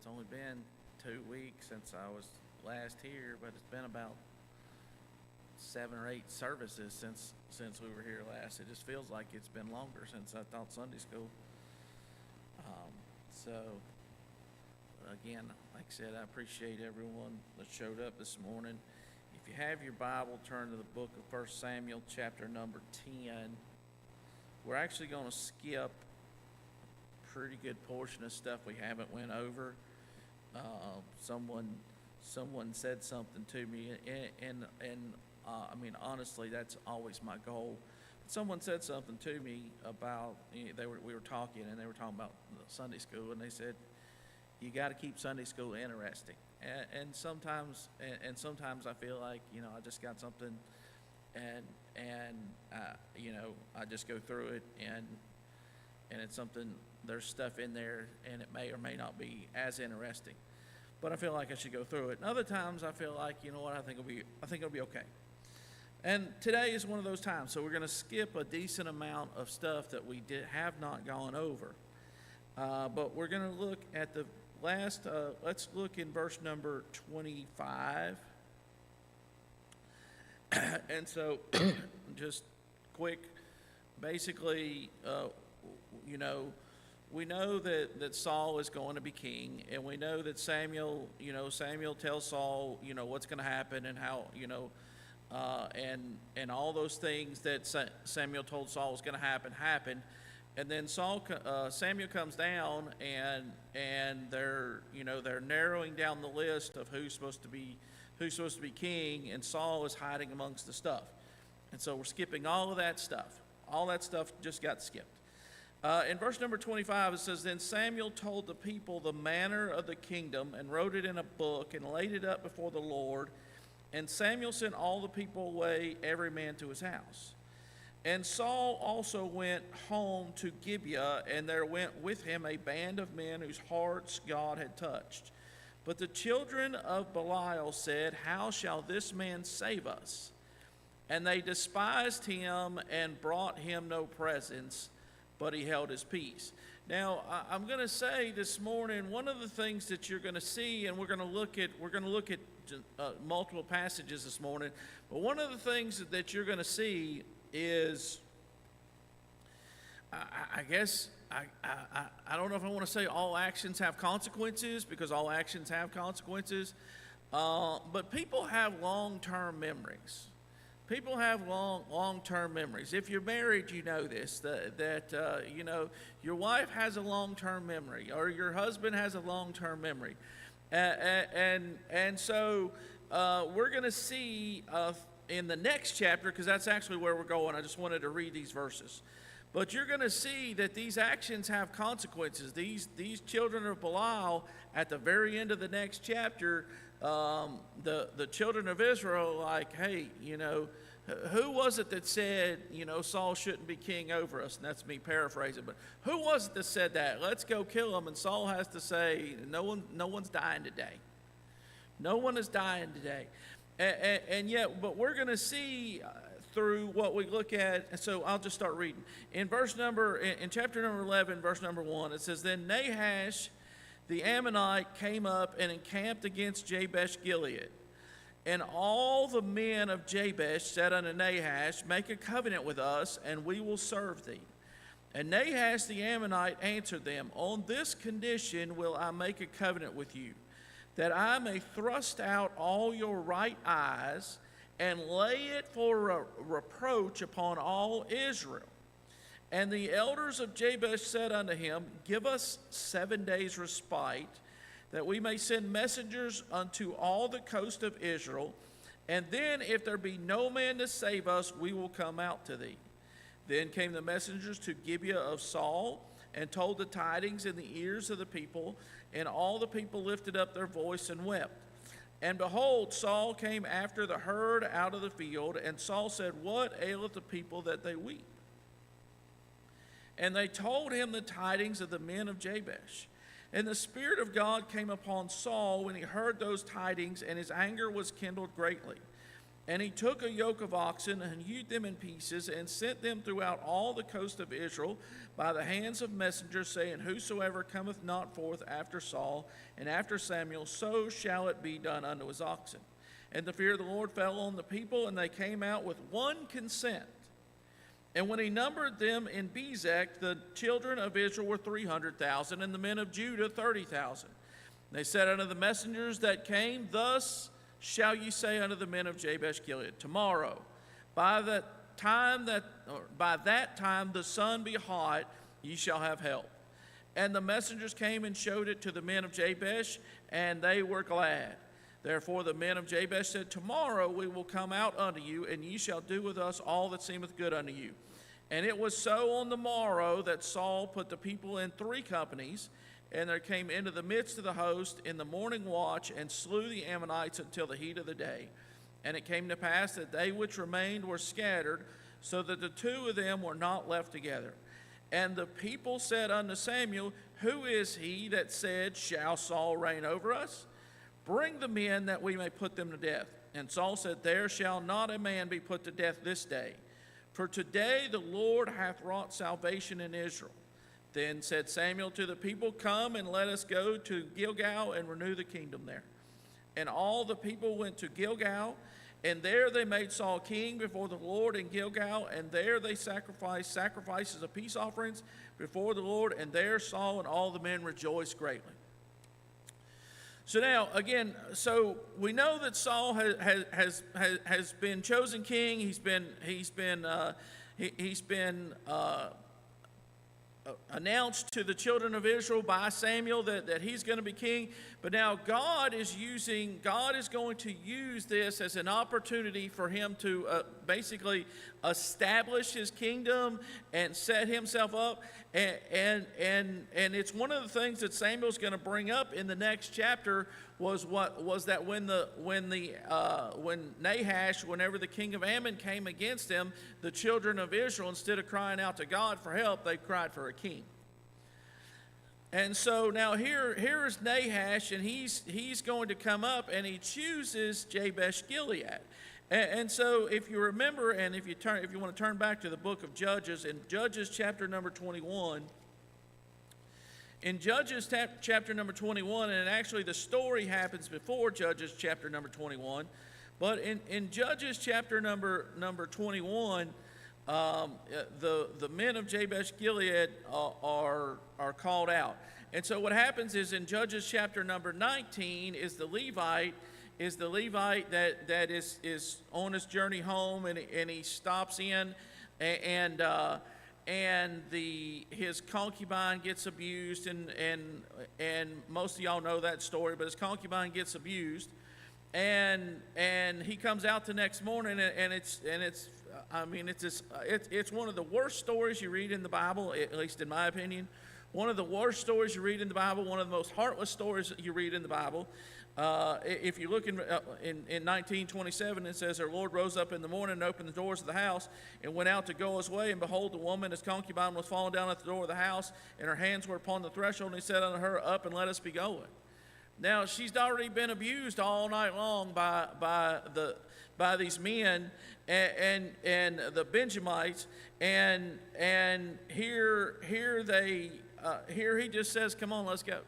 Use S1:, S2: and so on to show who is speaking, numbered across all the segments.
S1: it's only been 2 weeks since I was last here, but it's been about 7 or 8 services since we were here last. It just feels like it's been longer since I taught Sunday school. So, again, like I said, I appreciate everyone that showed up this morning. If you have your Bible, turn to the book of 1 Samuel, chapter number 10. We're actually going to skip a pretty good portion of stuff we haven't went over. Someone said something to me, and I mean, honestly, that's always my goal. Someone said something to me about, we were talking, and they were talking about Sunday school, and they said, you got to keep Sunday school interesting. And sometimes I feel like, I just got something, and I just go through it, and it's something, there's stuff in there, and it may or may not be as interesting. But I feel like I should go through it. And other times I feel like, I think it'll be okay. And today is one of those times, so we're going to skip a decent amount of stuff that we have not gone over. But we're going to look at the last, let's look in verse number 25. And so, just quick, basically, we know that Saul is going to be king, and we know that Samuel tells Saul, what's going to happen and how, and all those things that Samuel told Saul was going to happen. And then Samuel comes down, and they're narrowing down the list of who's supposed to be king, and Saul is hiding amongst the stuff. And so we're skipping all of that stuff. All that stuff just got skipped. In verse number 25, it says, Then Samuel told the people the manner of the kingdom, and wrote it in a book, and laid it up before the Lord. And Samuel sent all the people away, every man to his house. And Saul also went home to Gibeah, and there went with him a band of men whose hearts God had touched. But the children of Belial said, How shall this man save us? And they despised him and brought him no presents, but he held his peace. Now, I'm going to say this morning, one of the things that you're going to see, and we're going to look at multiple passages this morning, but one of the things that you're going to see is, I guess, I don't know if I want to say all actions have consequences, because all actions have consequences, but people have long-term memories. People have long-term memories. If you're married, you know this, that your wife has a long-term memory, or your husband has a long-term memory. And so we're going to see in the next chapter, because that's actually where we're going. I just wanted to read these verses. But you're going to see that these actions have consequences. These children of Belial, at the very end of the next chapter, the children of Israel, like, hey, who was it that said, Saul shouldn't be king over us? And that's me paraphrasing, but who was it that said that? Let's go kill him. And Saul has to say, no one's dying today. No one is dying today. And yet, but we're going to see through what we look at, and so I'll just start reading. In chapter number 11, verse number 1, it says, Then Nahash the Ammonite came up and encamped against Jabesh Gilead. And all the men of Jabesh said unto Nahash, Make a covenant with us, and we will serve thee. And Nahash the Ammonite answered them, On this condition will I make a covenant with you, that I may thrust out all your right eyes, and lay it for reproach upon all Israel. And the elders of Jabesh said unto him, Give us 7 days' respite, that we may send messengers unto all the coast of Israel, and then if there be no man to save us, we will come out to thee. Then came the messengers to Gibeah of Saul, and told the tidings in the ears of the people, and all the people lifted up their voice and wept. And behold, Saul came after the herd out of the field, and Saul said, What aileth the people that they weep? And they told him the tidings of the men of Jabesh. And the Spirit of God came upon Saul when he heard those tidings, and his anger was kindled greatly. And he took a yoke of oxen and hewed them in pieces and sent them throughout all the coast of Israel by the hands of messengers, saying, Whosoever cometh not forth after Saul and after Samuel, so shall it be done unto his oxen. And the fear of the Lord fell on the people, and they came out with one consent. And when he numbered them in Bezek, the children of Israel were 300,000, and the men of Judah 30,000. They said unto the messengers that came, Thus shall ye say unto the men of Jabesh Gilead, Tomorrow, by that time the sun be hot, ye shall have help. And the messengers came and showed it to the men of Jabesh, and they were glad. Therefore the men of Jabesh said, Tomorrow we will come out unto you, and ye shall do with us all that seemeth good unto you. And it was so on the morrow that Saul put the people in 3 companies, and there came into the midst of the host in the morning watch, and slew the Ammonites until the heat of the day. And it came to pass that they which remained were scattered, so that the 2 of them were not left together. And the people said unto Samuel, Who is he that said, Shall Saul reign over us? Bring the men that we may put them to death. And Saul said, There shall not a man be put to death this day, for today the Lord hath wrought salvation in Israel. Then said Samuel to the people, Come and let us go to Gilgal and renew the kingdom there. And all the people went to Gilgal, and there they made Saul king before the Lord in Gilgal, and there they sacrificed sacrifices of peace offerings before the Lord, and there Saul and all the men rejoiced greatly. So now, again, so we know that Saul has been chosen king. He's been announced to the children of Israel by Samuel that he's going to be king. But now God is going to use this as an opportunity for him to basically establish his kingdom and set himself up. And it's one of the things that Samuel's going to bring up in the next chapter was that when Nahash, whenever the king of Ammon came against him, the children of Israel, instead of crying out to God for help, they cried for a king. And so now here is Nahash, and he's going to come up, and he chooses Jabesh Gilead. And so if you remember, and if you want to turn back to the book of Judges, in Judges chapter number 21, in Judges chapter number 21, and actually the story happens before Judges chapter number 21, but in Judges chapter number 21, the men of Jabesh Gilead are called out. And so what happens is in Judges chapter number 19 is the Levite that is on his journey home, and he stops in, and his concubine gets abused, and most of y'all know that story, but his concubine gets abused, and he comes out the next morning, and it's one of the worst stories you read in the Bible, at least in my opinion. One of the worst stories you read in the Bible, one of the most heartless stories you read in the Bible. If you look in 19:27, it says, Our Lord rose up in the morning and opened the doors of the house and went out to go his way. And behold, the woman, his concubine, was fallen down at the door of the house, and her hands were upon the threshold. And he said unto her, Up and let us be going. Now, she's already been abused all night long by these men and the Benjamites. And here he just says, Come on, let's go.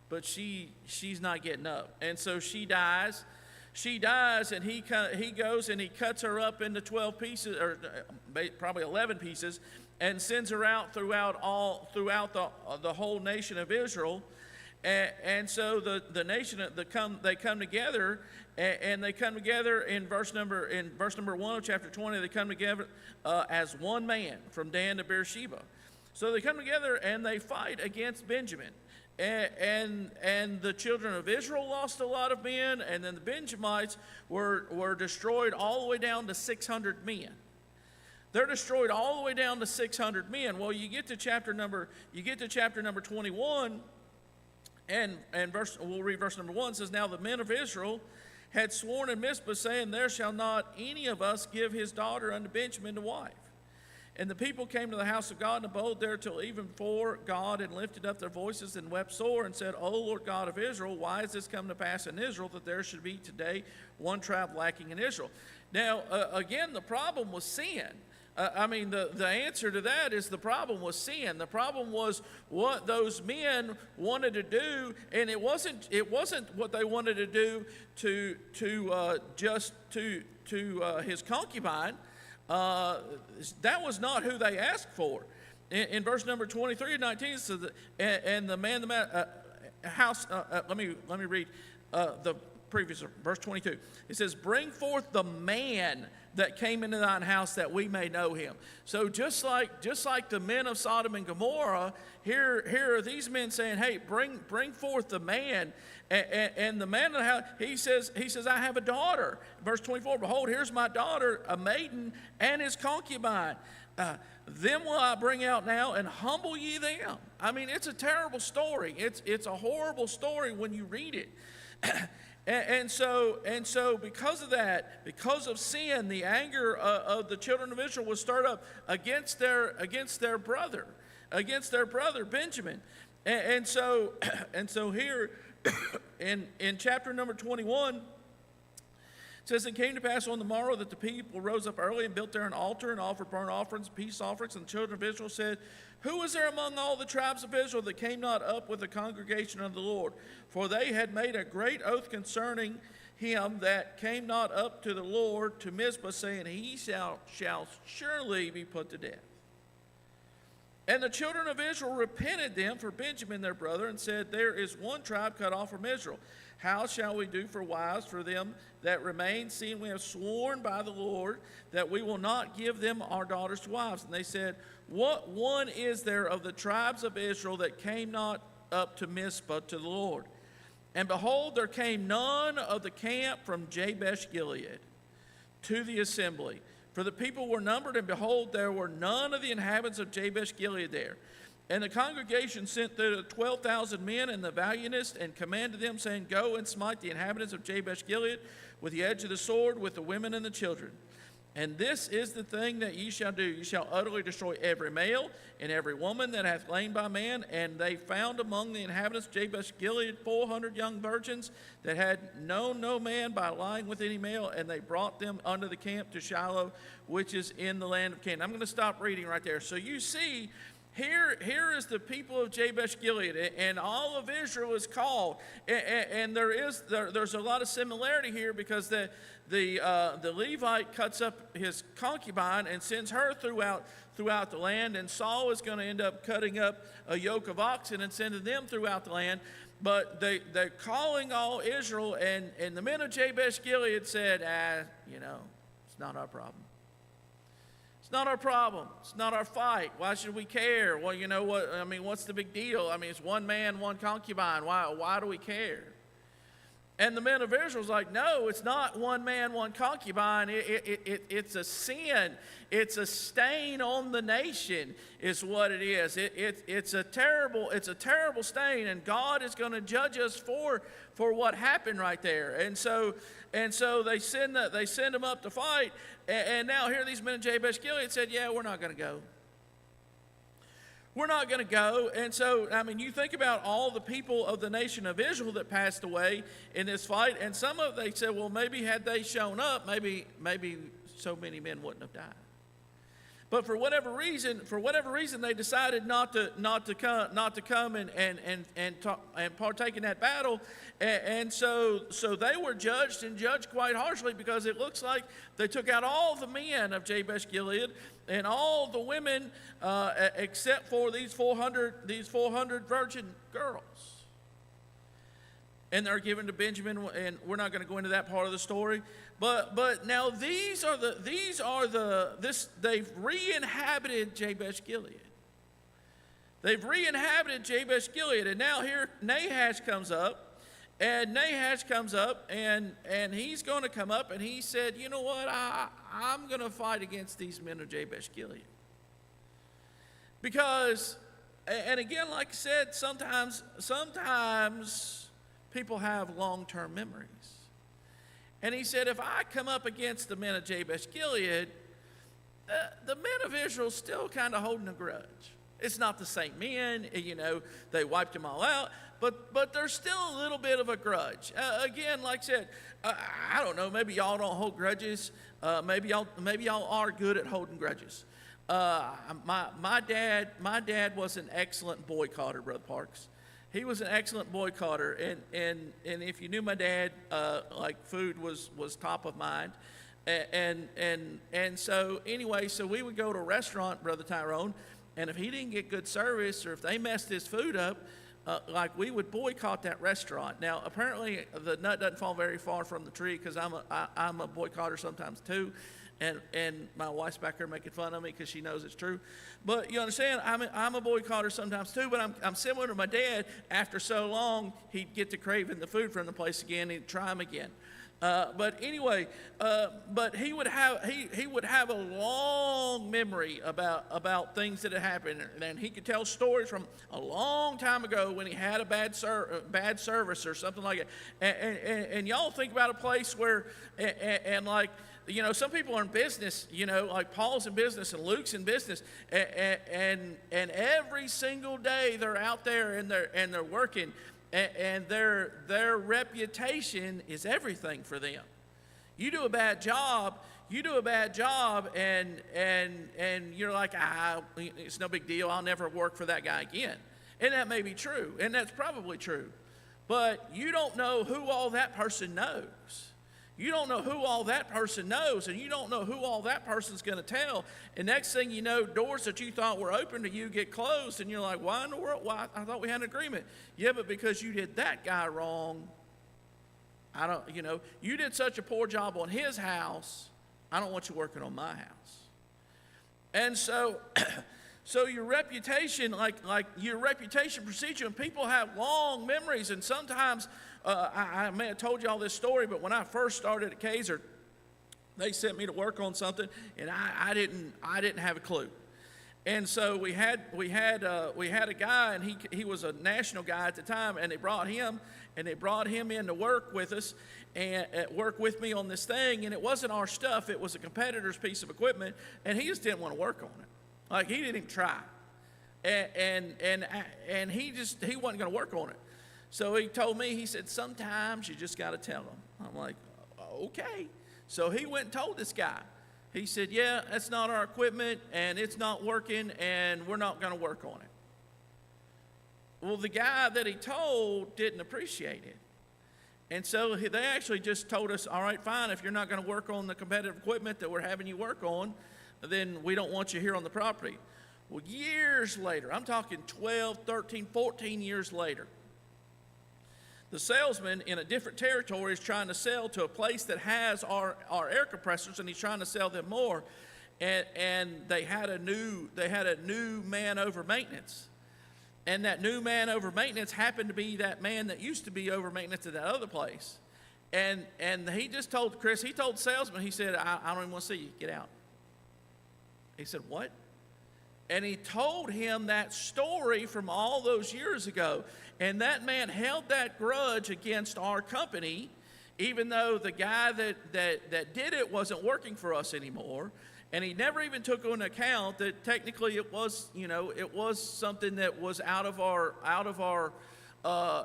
S1: But she's not getting up, and so she dies. And he goes and he cuts her up into 12 pieces, or probably 11 pieces, and sends her out throughout the whole nation of Israel. And so the nation they come together, and they come together in verse number 1 of chapter 20. They come together as one man from Dan to Beersheba. So they come together and they fight against Benjamin. And the children of Israel lost a lot of men, and then the Benjamites were destroyed all the way down to 600 men. They're destroyed all the way down to 600 men. Well, you get to chapter number 21, and we'll read verse number 1. It says, Now the men of Israel had sworn in Mizpah, saying, There shall not any of us give his daughter unto Benjamin to wife. And the people came to the house of God and abode there till even before God, and lifted up their voices and wept sore, and said, O Lord God of Israel, why is this come to pass in Israel, that there should be today one tribe lacking in Israel? Now, again, the problem was sin. The answer to that is the problem was sin. The problem was what those men wanted to do, and it wasn't what they wanted to do to his concubine. That was not who they asked for. In verse number 23 and 19, it says, and the house. Let me read the previous verse 22. It says, "Bring forth the man that came into thine house, that we may know him." So just like the men of Sodom and Gomorrah, here are these men saying, "Hey, bring forth the man." And the man of the house, he says, "I have a daughter." Verse 24, "Behold, here's my daughter, a maiden, and his concubine. Them will I bring out now, and humble ye them." I mean, it's a terrible story. It's a horrible story when you read it. And so because of that, because of sin, the anger of the children of Israel was stirred up against their brother Benjamin. And so here in chapter number 21, it says, "It came to pass on the morrow that the people rose up early and built there an altar and offered burnt offerings, peace offerings. And the children of Israel said, Who is there among all the tribes of Israel that came not up with the congregation of the Lord? For they had made a great oath concerning him that came not up to the Lord to Mizpah, saying, He shall surely be put to death. And the children of Israel repented them for Benjamin their brother, and said, There is one tribe cut off from Israel. How shall we do for wives for them that remain, seeing we have sworn by the Lord that we will not give them our daughters to wives? And they said, What one is there of the tribes of Israel that came not up to Mizpah to the Lord? And behold, there came none of the camp from Jabesh Gilead to the assembly. For the people were numbered, and behold, there were none of the inhabitants of Jabesh Gilead there. And the congregation sent thither 12,000 men and the valiantest, and commanded them, saying, Go and smite the inhabitants of Jabesh Gilead with the edge of the sword, with the women and the children. And this is the thing that ye shall do. Ye shall utterly destroy every male and every woman that hath lain by man. And they found among the inhabitants of Jabesh Gilead 400 young virgins that had known no man by lying with any male. And they brought them unto the camp to Shiloh, which is in the land of Canaan. I'm going to stop reading right there. So you see, here is the people of Jabesh Gilead, and all of Israel is called, and there's a lot of similarity here, because the Levite cuts up his concubine and sends her throughout the land, and Saul is going to end up cutting up a yoke of oxen and sending them throughout the land. But they're calling all Israel, and the men of Jabesh Gilead said, it's not our problem. It's not our problem. It's not our fight. Why should we care? Well, you know what? I mean, what's the big deal? I mean, it's one man, one concubine. Why do we care? And the men of Israel's like, no, it's not one man, one concubine. It's a sin. It's a stain on the nation, is what it is. It's a terrible stain, and God is going to judge us for what happened right there. And so they send them up to fight. And now here these men of Jabesh Gilead said, yeah, we're not going to go. We're not going to go. And so, I mean, you think about all the people of the nation of Israel that passed away in this fight, and some of they said, well, maybe had they shown up, maybe so many men wouldn't have died. But for whatever reason, they decided not to come and partake in that battle, and so they were judged quite harshly, because it looks like they took out all the men of Jabesh Gilead and all the women except for these 400 virgin girls. And they're given to Benjamin, and we're not going to go into that part of the story. But now they've re-inhabited Jabesh Gilead. They've re-inhabited Jabesh Gilead, and now here Nahash comes up, and he's going to come up, and he said, you know what, I'm going to fight against these men of Jabesh Gilead. Because, and again, like I said, sometimes people have long-term memories. And he said, if I come up against the men of Jabesh Gilead, the men of Israel still kind of holding a grudge. It's not the same men, they wiped them all out, but there's still a little bit of a grudge. Again, like I said, I don't know, maybe y'all don't hold grudges. Maybe y'all are good at holding grudges. My dad was an excellent boycotter, Brother Parks. He was an excellent boycotter, and if you knew my dad, like food was top of mind. And so anyway, so we would go to a restaurant, Brother Tyrone, and if he didn't get good service or if they messed his food up, like we would boycott that restaurant. Now, apparently the nut doesn't fall very far from the tree because I'm a boycotter sometimes too. And my wife's back there making fun of me because she knows it's true. But you understand, I'm a boycotter sometimes too, but I'm similar to my dad. After so long, he'd get to craving the food from the place again, and he'd try them again. But anyway, but he would have a long memory about things that had happened, and he could tell stories from a long time ago when he had a bad service or something like that. And y'all think about a place where, and like, some people are in business, like Paul's in business and Luke's in business, and every single day they're out there and they're working. And their reputation is everything for them. You do a bad job, and you're like, it's no big deal. I'll never work for that guy again. And that may be true, and that's probably true. But you don't know who all that person knows. You don't know who all that person knows, and you don't know who all that person's going to tell. And next thing you know, doors that you thought were open to you get closed, and you're like, why in the world? Why? I thought we had an agreement. Yeah, but because you did that guy wrong, you did such a poor job on his house, I don't want you working on my house. And so, so your reputation, like your reputation precedes you, and people have long memories, and sometimes, I may have told you all this story, but when I first started at Kaiser, they sent me to work on something, and I didn't have a clue. And so we had a guy, and he was a national guy at the time, and they brought him in to work with us and work with me on this thing, and it wasn't our stuff; it was a competitor's piece of equipment, and he just didn't want to work on it. Like he didn't even try, and he wasn't going to work on it. So he told me, he said, sometimes you just got to tell them. I'm like, okay. So he went and told this guy. He said, yeah, that's not our equipment, and it's not working, and we're not going to work on it. Well, the guy that he told didn't appreciate it. And so they actually just told us, all right, fine, if you're not going to work on the competitive equipment that we're having you work on, then we don't want you here on the property. Well, years later, I'm talking 12, 13, 14 years later, the salesman in a different territory is trying to sell to a place that has our air compressors, and he's trying to sell them more. And they had a new man over maintenance. And that new man over maintenance happened to be that man that used to be over maintenance at that other place. And he just told Chris, he told the salesman, he said, I don't even want to see you, get out. He said, what? And he told him that story from all those years ago. And that man held that grudge against our company, even though the guy that did it wasn't working for us anymore. And he never even took into account that technically it was something that was out of our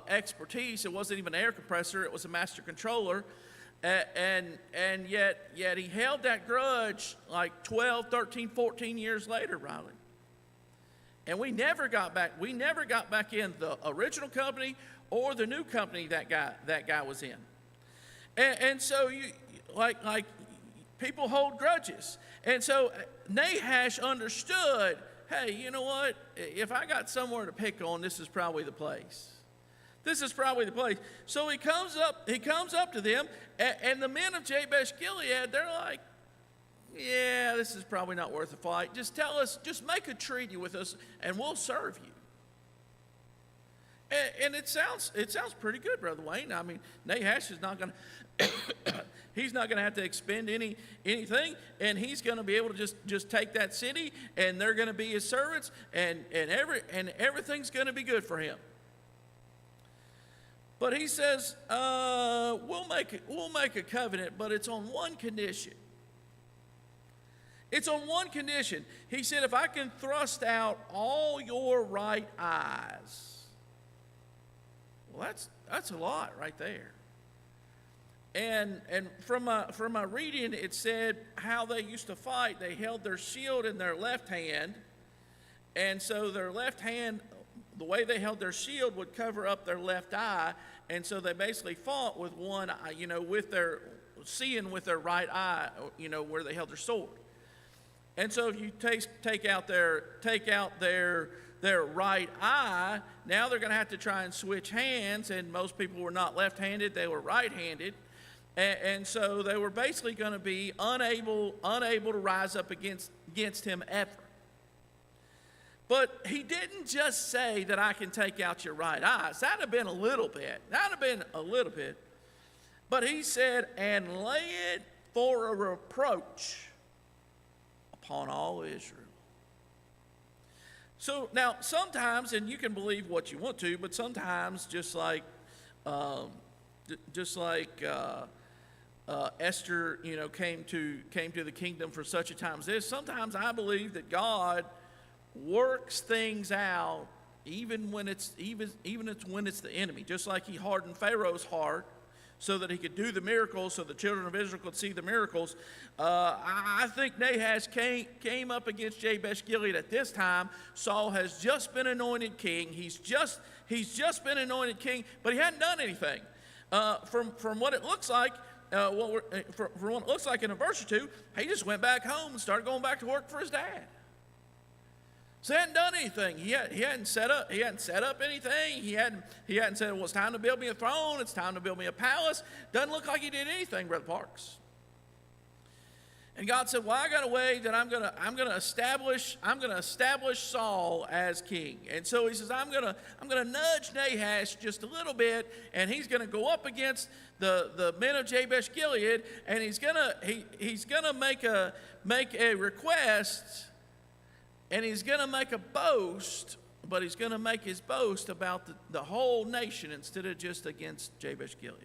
S1: expertise. It wasn't even an air compressor; it was a master controller. And yet he held that grudge like 12, 13, 14 years later, Riley. And we never got back in the original company or the new company that guy was in. And so you like people hold grudges. And so Nahash understood, hey, you know what? If I got somewhere to pick on, this is probably the place. This is probably the place. So he comes up to them, and the men of Jabesh Gilead, they're like, yeah, this is probably not worth a fight. Just tell us, just make a treaty with us, and we'll serve you. And it sounds pretty good, Brother Wayne. I mean, Nahash is not going to, he's not going to have to expend anything, and he's going to be able to just take that city, and they're going to be his servants, and everything's going to be good for him. But he says, we'll make a covenant, but it's on one condition. It's on one condition. He said, if I can thrust out all your right eyes. Well, that's a lot right there. And from my reading, it said how they used to fight. They held their shield in their left hand, and so their left hand, the way they held their shield would cover up their left eye, and so they basically fought with one eye, with their seeing with their right eye, where they held their sword. And so if you take out their right eye, now they're going to have to try and switch hands, and most people were not left-handed, they were right-handed. And so they were basically going to be unable to rise up against him ever. But he didn't just say that I can take out your right eyes. That would have been a little bit. But he said, and lay it for a reproach upon all Israel. So now sometimes, and you can believe what you want to, but sometimes just like Esther, came to the kingdom for such a time as this. Sometimes I believe that God works things out even when it's the enemy. Just like he hardened Pharaoh's heart so that he could do the miracles, so the children of Israel could see the miracles. I think Nahash came up against Jabesh Gilead at this time. Saul has just been anointed king. He's just been anointed king, but he hadn't done anything. From what it looks like, from what it looks like in a verse or two, he just went back home and started going back to work for his dad. So he hadn't done anything. He hadn't set up anything. He hadn't said, well, it's time to build me a throne. It's time to build me a palace. Doesn't look like he did anything, Brother Parks. And God said, well, I got a way that I'm gonna establish Saul as king. And so he says, I'm gonna nudge Nahash just a little bit, and he's gonna go up against the men of Jabesh Gilead, and he's gonna make a request. And he's going to make a boast, but he's going to make his boast about the whole nation instead of just against Jabesh Gilead.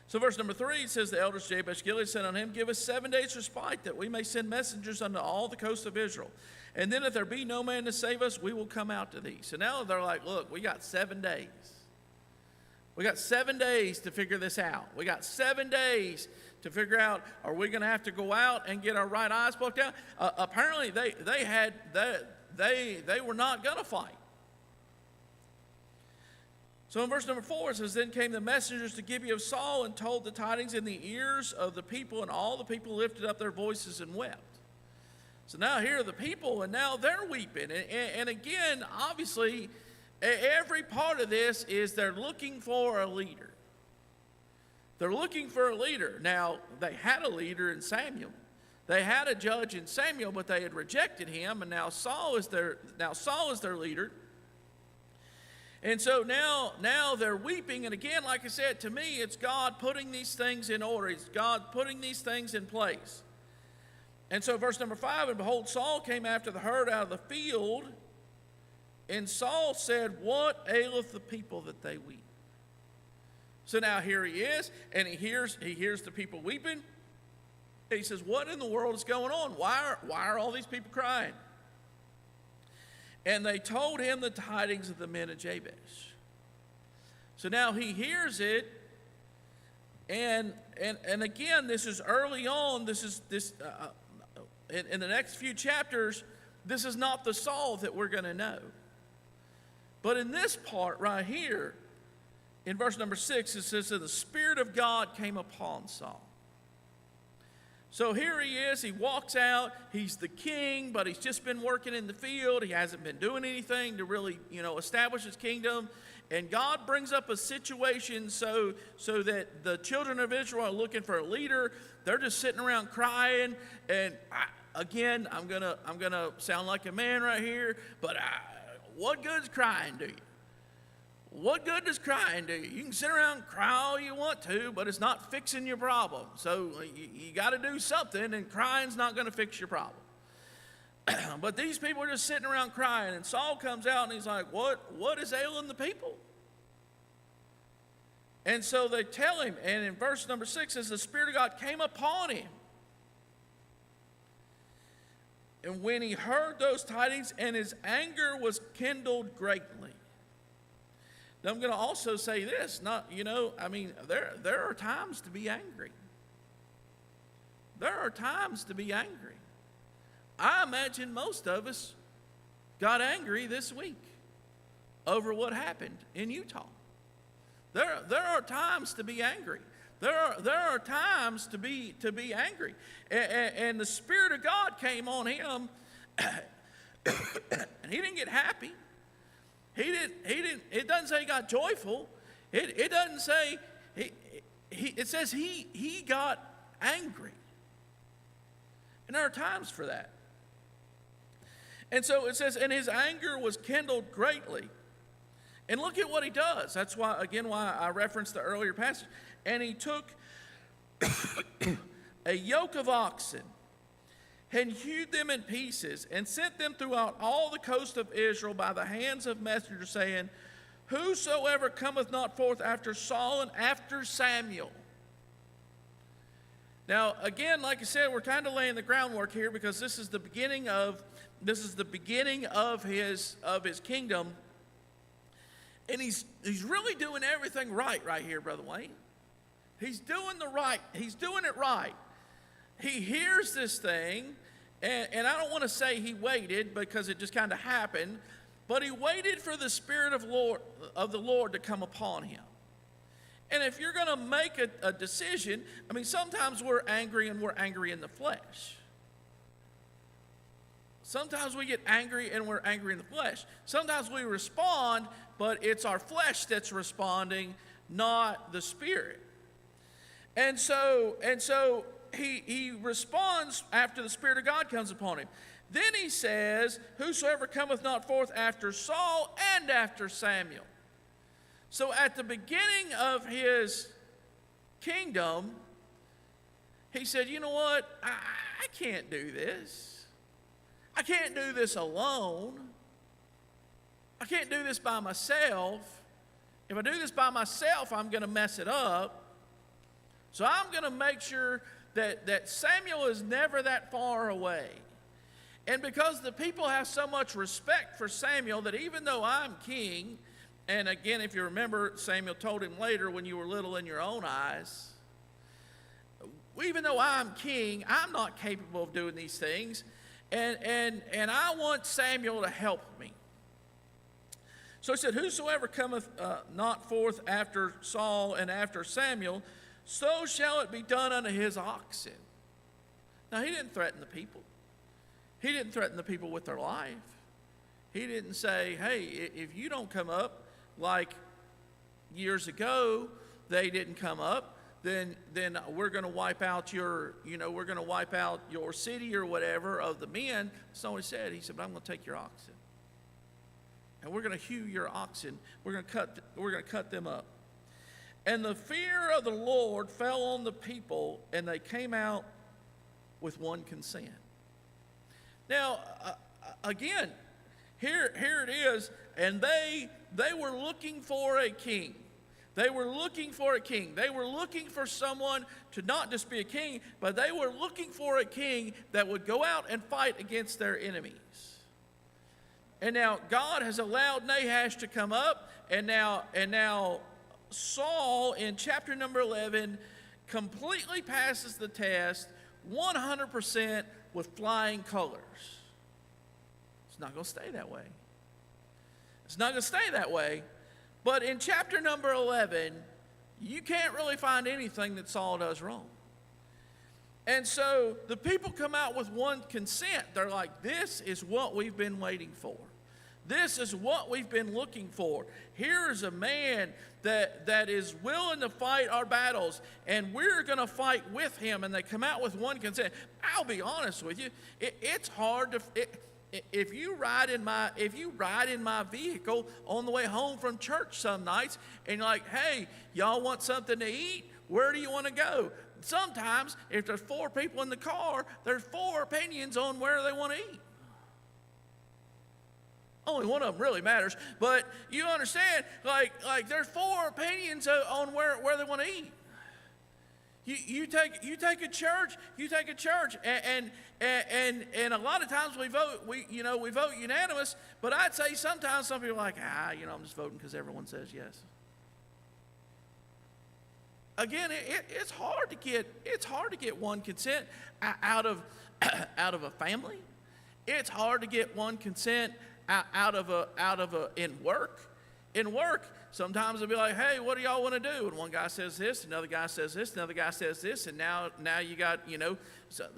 S1: So verse number 3, it says, the elders of Jabesh Gilead said on him, give us 7 days respite, that we may send messengers unto all the coasts of Israel. And then if there be no man to save us, we will come out to thee. So now they're like, look, we got 7 days. We got 7 days to figure this out. We got 7 days to figure out, are we going to have to go out and get our right eyes poked out? Apparently, they were not going to fight. So in verse number 4, it says, then came the messengers to Gibeah of Saul and told the tidings in the ears of the people, and all the people lifted up their voices and wept. So now here are the people, and now they're weeping. And again, obviously, every part of this is they're looking for a leader. They're looking for a leader. Now, they had a leader in Samuel. They had a judge in Samuel, but they had rejected him, and now Saul is their leader. And so now they're weeping, and again, like I said, to me, it's God putting these things in order. It's God putting these things in place. And so verse number 5, and behold, Saul came after the herd out of the field, and Saul said, what aileth the people that they weep? So now here he is, and he hears the people weeping. He says, what in the world is going on? Why are all these people crying? And they told him the tidings of the men of Jabesh. So now he hears it, and again, this is early on. In the next few chapters, this is not the Saul that we're going to know. But in this part right here, in verse number 6, it says that the Spirit of God came upon Saul. So here he is, he walks out, he's the king, but he's just been working in the field. He hasn't been doing anything to really, establish his kingdom. And God brings up a situation so that the children of Israel are looking for a leader. They're just sitting around crying. And I'm gonna sound like a man right here, but what good's crying do you? What good does crying do you? You can sit around and cry all you want to, but it's not fixing your problem. So you got to do something, and crying's not going to fix your problem. But these people are just sitting around crying, and Saul comes out and he's like, what is ailing the people? And so they tell him, and in verse number 6 says, the Spirit of God came upon him. And when he heard those tidings, and his anger was kindled greatly. Now I'm going to also say this, there are times to be angry. There are times to be angry. I imagine most of us got angry this week over what happened in Utah. There are times to be angry. There are times to be angry, and the Spirit of God came on him, and he didn't get happy. He didn't. It doesn't say he got joyful. It doesn't say it says he got angry, and there are times for that. And so it says, and his anger was kindled greatly. And look at what he does. That's why I referenced the earlier passage. And he took a yoke of oxen and hewed them in pieces and sent them throughout all the coast of Israel by the hands of messengers, saying, whosoever cometh not forth after Saul and after Samuel. Now, again, like I said, we're kind of laying the groundwork here because this is the beginning of his kingdom. And he's really doing everything right here, Brother Wayne. He's doing it right. He hears this thing, and I don't want to say he waited because it just kind of happened, but he waited for the Spirit of the Lord to come upon him. And if you're going to make a decision, sometimes we're angry and we're angry in the flesh. Sometimes we get angry and we're angry in the flesh. Sometimes we respond, but it's our flesh that's responding, not the Spirit. And so he responds after the Spirit of God comes upon him. Then he says, whosoever cometh not forth after Saul and after Samuel. So at the beginning of his kingdom, he said, you know what? I can't do this. I can't do this alone. I can't do this by myself. If I do this by myself, I'm going to mess it up. So I'm going to make sure that Samuel is never that far away. And because the people have so much respect for Samuel that even though I'm king, and again, if you remember, Samuel told him later, when you were little in your own eyes, even though I'm king, I'm not capable of doing these things. And I want Samuel to help me. So he said, whosoever cometh not forth after Saul and after Samuel, so shall it be done unto his oxen. Now, he didn't threaten the people. He didn't threaten the people with their life. He didn't say, hey, if you don't come up, like years ago, they didn't come up, then we're going to wipe out your city or whatever of the men. That's not what he said. He said, but I'm going to take your oxen. And we're going to hew your oxen. We're going to cut them up. And the fear of the Lord fell on the people, and they came out with one consent. Now, again, here it is, and they were looking for a king. They were looking for a king. They were looking for someone to not just be a king, but they were looking for a king that would go out and fight against their enemies. And now God has allowed Nahash to come up, and now Saul in chapter number 11 completely passes the test 100% with flying colors. It's not going to stay that way. It's not going to stay that way. But in chapter number 11, you can't really find anything that Saul does wrong. And so the people come out with one consent. They're like, this is what we've been waiting for. This is what we've been looking for. Here is a man that is willing to fight our battles, and we're going to fight with him. And they come out with one consent. I'll be honest with you, it's hard to. If you ride in my vehicle on the way home from church some nights, and you're like, hey, y'all want something to eat? Where do you want to go? Sometimes, if there's 4 people in the car, there's 4 opinions on where they want to eat. Only one of them really matters, but you understand, like there's 4 opinions on where they want to eat. You take a church, and a lot of times we vote unanimous, but I'd say sometimes some people are like, I'm just voting because everyone says yes. Again, it's hard to get one consent out of a family. It's hard to get one consent out of a in work. In work, sometimes it'll be like, hey, what do y'all want to do? And one guy says this, another guy says this, another guy says this, and now you got,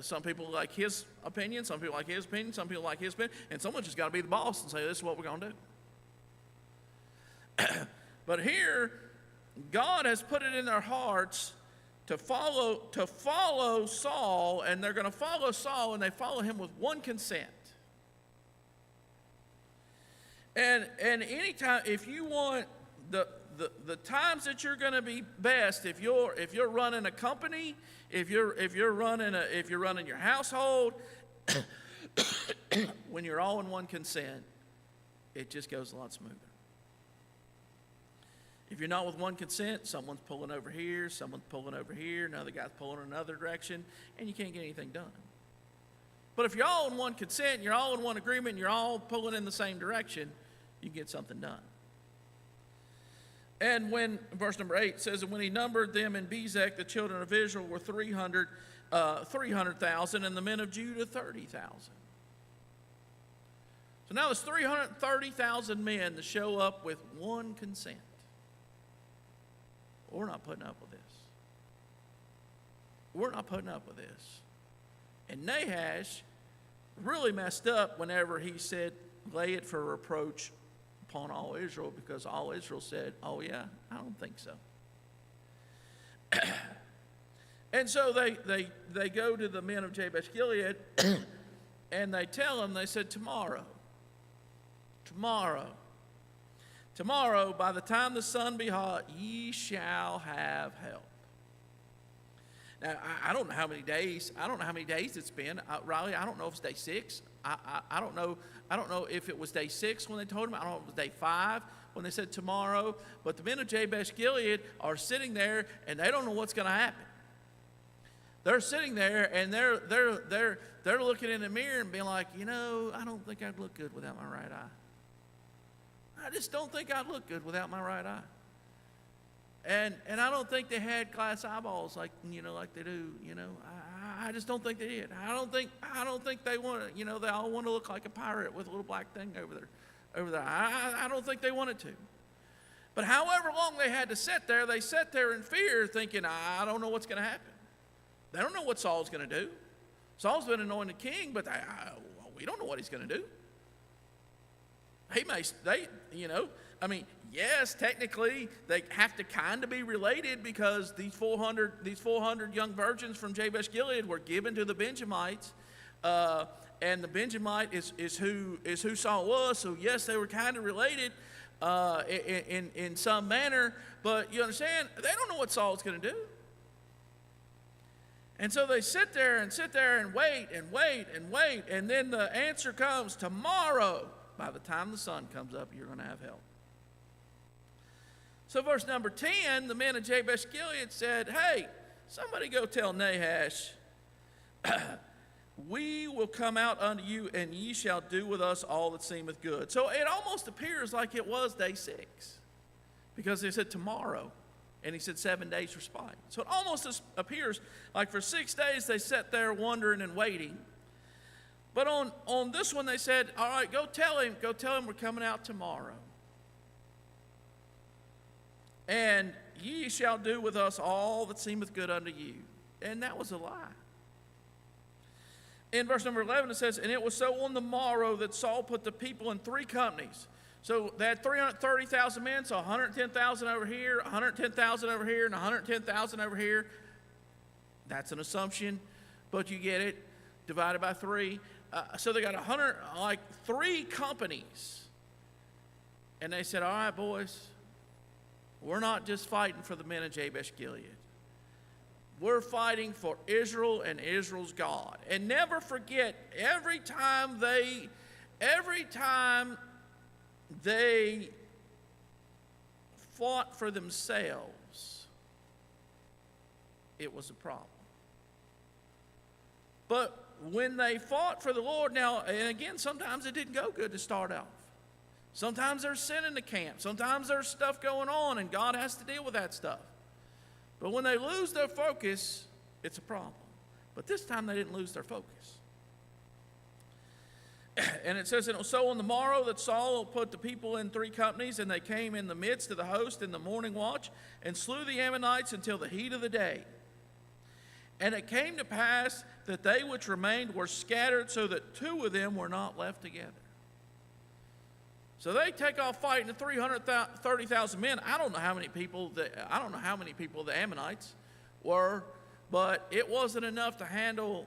S1: some people like his opinion, some people like his opinion, some people like his opinion, and someone just got to be the boss and say, this is what we're going to do. But here, God has put it in their hearts to follow Saul, and they're going to follow Saul, and they follow him with one consent. And anytime, if you want the times that you're going to be best, if you're running a company, if you're running your household, when you're all in one consent, it just goes a lot smoother. If you're not with one consent, someone's pulling over here, someone's pulling over here, another guy's pulling in another direction, and you can't get anything done. But if you're all in one consent, you're all in one agreement, and you're all pulling in the same direction, you get something done. And when, verse number 8 says, and when he numbered them in Bezek, the children of Israel were 300,000, and the men of Judah 30,000. So now there's 330,000 men to show up with one consent. We're not putting up with this. We're not putting up with this. And Nahash really messed up whenever he said, lay it for reproach upon all Israel, because all Israel said, oh yeah, I don't think so. And so they go to the men of Jabesh Gilead and they tell them, they said, tomorrow, by the time the sun be hot, ye shall have help. Now, I don't know how many days it's been. Riley, I don't know if it's day 6. I don't know if it was day 6 when they told him. I don't know if it was day 5 when they said tomorrow. But the men of Jabesh Gilead are sitting there and they don't know what's going to happen. They're sitting there and they're looking in the mirror and being like, I don't think I'd look good without my right eye. I just don't think I'd look good without my right eye. And I don't think they had glass eyeballs like they do. I just don't think they did. I don't think they want to. They all want to look like a pirate with a little black thing over there. I don't think they wanted to. But however long they had to sit there, they sat there in fear, thinking, I don't know what's going to happen. They don't know what Saul's going to do. Saul's been anointed king, but we don't know what he's going to do. Yes, technically they have to kind of be related, because these 400 young virgins from Jabesh Gilead were given to the Benjamites, and the Benjamite is who Saul was. So yes, they were kind of related in some manner, but you understand, they don't know what Saul's going to do. And so they sit there and wait, and then the answer comes, tomorrow. By the time the sun comes up, you're going to have help. So verse number 10, the men of Jabesh Gilead said, hey, somebody go tell Nahash, we will come out unto you, and ye shall do with us all that seemeth good. So it almost appears like it was day 6, because they said tomorrow, and he said 7 days for spite. So it almost appears like for 6 days they sat there wondering and waiting. But on this one they said, all right, go tell him we're coming out tomorrow. And ye shall do with us all that seemeth good unto you. And that was a lie. In verse number 11 it says, and it was so on the morrow that Saul put the people in 3 companies. So they had 330,000 men, so 110,000 over here, 110,000 over here, and 110,000 over here. That's an assumption, but you get it, divided by 3. So they got 3 companies. And they said, all right, boys, we're not just fighting for the men of Jabesh Gilead. We're fighting for Israel and Israel's God. And never forget, every time they fought for themselves, it was a problem. But when they fought for the Lord, now, and again, sometimes it didn't go good to start off. Sometimes there's sin in the camp. Sometimes there's stuff going on, and God has to deal with that stuff. But when they lose their focus, it's a problem. But this time they didn't lose their focus. And it says, and so on the morrow that Saul put the people in 3 companies, and they came in the midst of the host in the morning watch, and slew the Ammonites until the heat of the day. And it came to pass that they which remained were scattered, so that 2 of them were not left together. So they take off fighting the 330,000 men. I don't know how many people the Ammonites were, but it wasn't enough to handle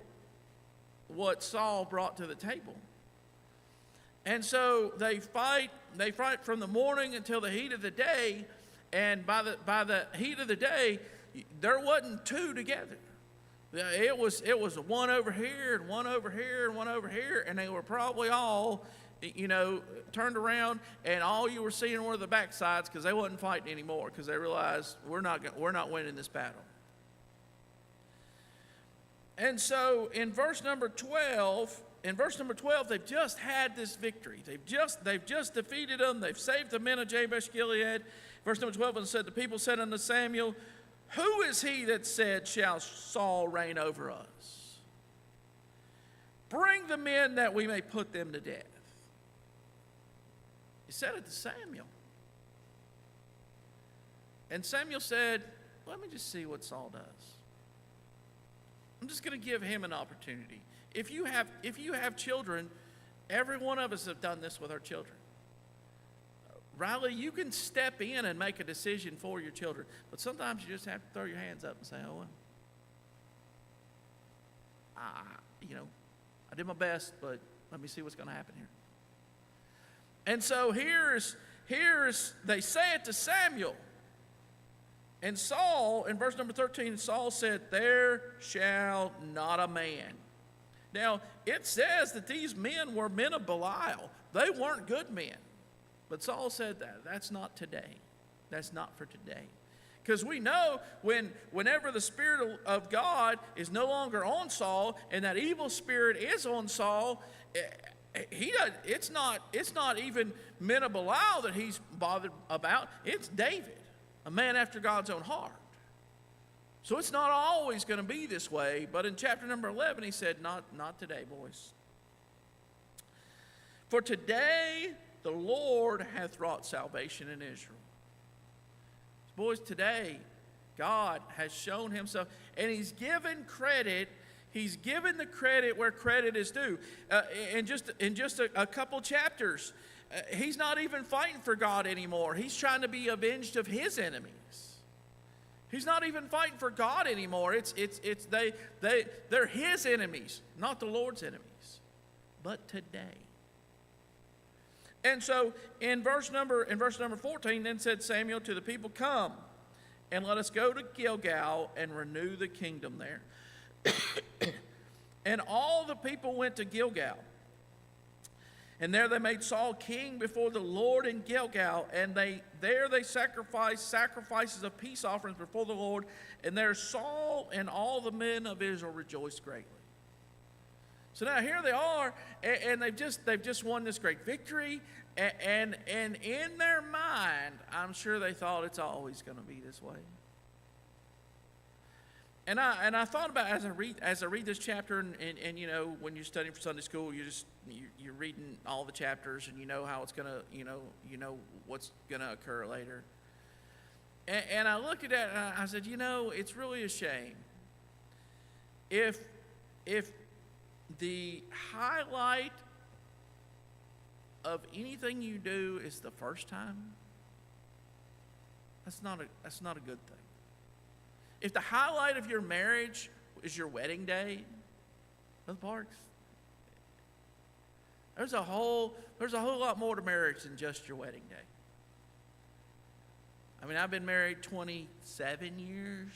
S1: what Saul brought to the table. And so they fight from the morning until the heat of the day, and by the heat of the day, there wasn't 2 together. It was one over here and one over here and one over here, and they were probably all, turned around, and all you were seeing were the backsides because they wasn't fighting anymore because they realized we're not winning this battle. And so in verse number 12, they've just had this victory. They've just defeated them. They've saved the men of Jabesh Gilead. Verse number 12, and said, the people said unto Samuel, who is he that said, shall Saul reign over us? Bring the men that we may put them to death. He said it to Samuel. And Samuel said, let me just see what Saul does. I'm just going to give him an opportunity. If you have children, every one of us have done this with our children. Riley, you can step in and make a decision for your children, but sometimes you just have to throw your hands up and say, oh, well, I did my best, but let me see what's going to happen here. And so here's they say it to Samuel. And Saul, in verse number 13, Saul said, there shall not a man. Now, it says that these men were men of Belial. They weren't good men. But Saul said that's not today. That's not for today. Because we know whenever the Spirit of God is no longer on Saul and that evil spirit is on Saul, it's not even men of Belial that he's bothered about. It's David, a man after God's own heart. So it's not always going to be this way. But in chapter number 11, he said, not today, boys. For today the Lord hath wrought salvation in Israel. Boys, today, God has shown himself, and he's given credit. He's given the credit where credit is due. In just a couple chapters, he's not even fighting for God anymore. He's trying to be avenged of his enemies. He's not even fighting for God anymore. They're his enemies, not the Lord's enemies. But today. And so in verse number 14, then said Samuel to the people, come, and let us go to Gilgal and renew the kingdom there. And all the people went to Gilgal. And there they made Saul king before the Lord in Gilgal. And there they sacrificed sacrifices of peace offerings before the Lord. And there Saul and all the men of Israel rejoiced greatly. So now here they are, and they've just won this great victory, and in their mind, I'm sure they thought it's always going to be this way. And I thought about as I read this chapter, and when you're studying for Sunday school, you're reading all the chapters, and you know how it's gonna what's gonna occur later. And I looked at that, and I said, it's really a shame if the highlight of anything you do is the first time. That's not a good thing. If the highlight of your marriage is your wedding day, Brother Parks, there's a whole lot more to marriage than just your wedding day. I mean, I've been married 27 years.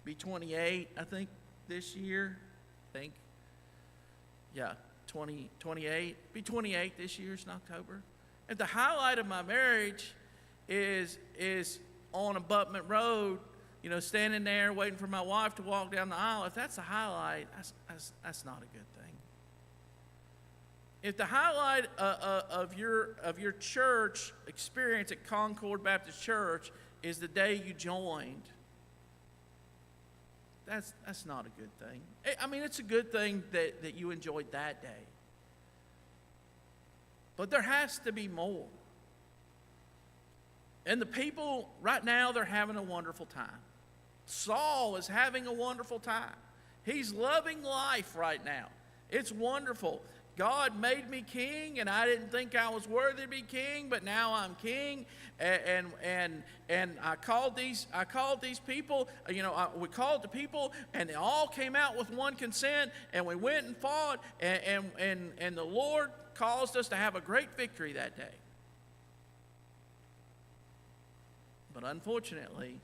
S1: Be 28, I think, this year. Yeah, 28. Be 28 this year in October. And the highlight of my marriage is on Abutment Road, standing there waiting for my wife to walk down the aisle, if that's the highlight, that's not a good thing. If the highlight of your church experience at Concord Baptist Church is the day you joined, that's not a good thing. I mean, it's a good thing that you enjoyed that day. But there has to be more. And the people, right now, they're having a wonderful time. Saul is having a wonderful time. He's loving life right now. It's wonderful. God made me king, and I didn't think I was worthy to be king, but now I'm king. And I called these people. We called the people, and they all came out with one consent, and we went and fought, and the Lord caused us to have a great victory that day. But unfortunately,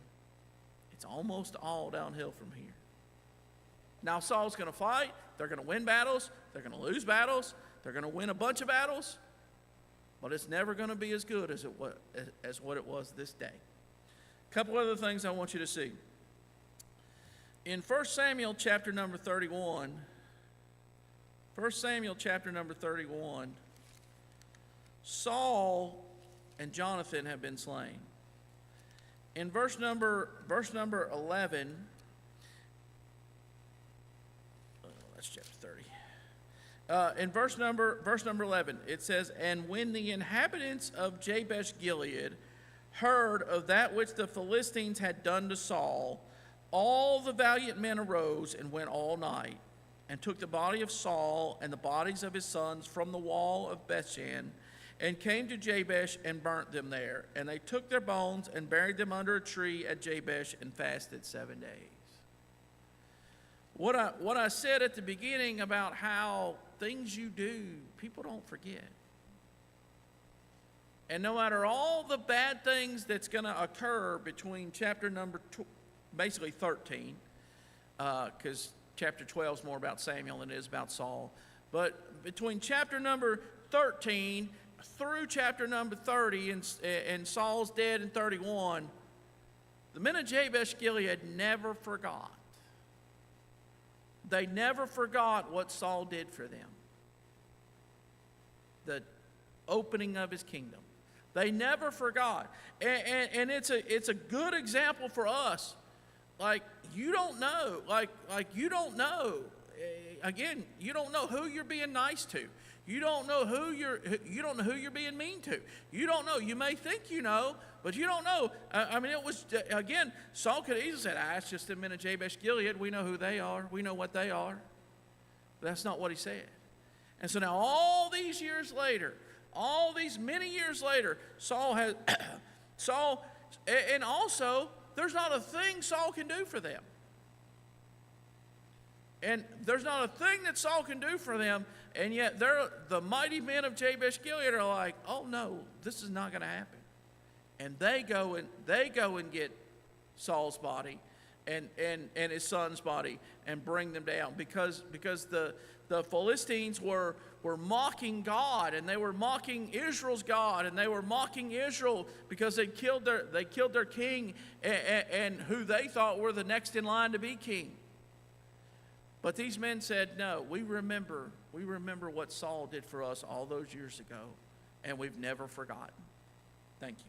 S1: it's almost all downhill from here. Now Saul's going to fight. They're going to win battles. They're going to lose battles. They're going to win a bunch of battles. But it's never going to be as good as what it was this day. A couple other things I want you to see. In 1 Samuel chapter number 31, 1 Samuel chapter number 31, Saul and Jonathan have been slain. In verse number 11, that's chapter 30. In verse number 11, it says, "And when the inhabitants of Jabesh Gilead heard of that which the Philistines had done to Saul, all the valiant men arose and went all night, and took the body of Saul and the bodies of his sons from the wall of Bethshan, and came to Jabesh and burnt them there. And they took their bones and buried them under a tree at Jabesh and fasted 7 days." What I said at the beginning about how things you do, people don't forget. And no matter all the bad things that's going to occur between chapter number basically 13, because chapter 12 is more about Samuel than it is about Saul. But between chapter number 13 through chapter number 30 and Saul's dead in 31, the men of Jabesh Gilead never forgot. They never forgot what Saul did for them. The opening of his kingdom. They never forgot. And it's a good example for us. Like, you don't know. Like you don't know. Again, you don't know who you're being nice to. You don't know who you're being mean to. You don't know. You may think you know, but you don't know. It was, again, Saul could easily say, it's just the men of Jabesh Gilead. We know who they are. We know what they are. But that's not what he said. And so now all these years later, all these many years later, and also, there's not a thing Saul can do for them. And there's not a thing that Saul can do for them, and yet the mighty men of Jabesh Gilead are like, oh no, this is not going to happen. And they go and get Saul's body and his son's body and bring them down because the Philistines were mocking God, and they were mocking Israel's God, and they were mocking Israel because they killed their king and who they thought were the next in line to be king. But these men said, no, we remember what Saul did for us all those years ago, and we've never forgotten. Thank you.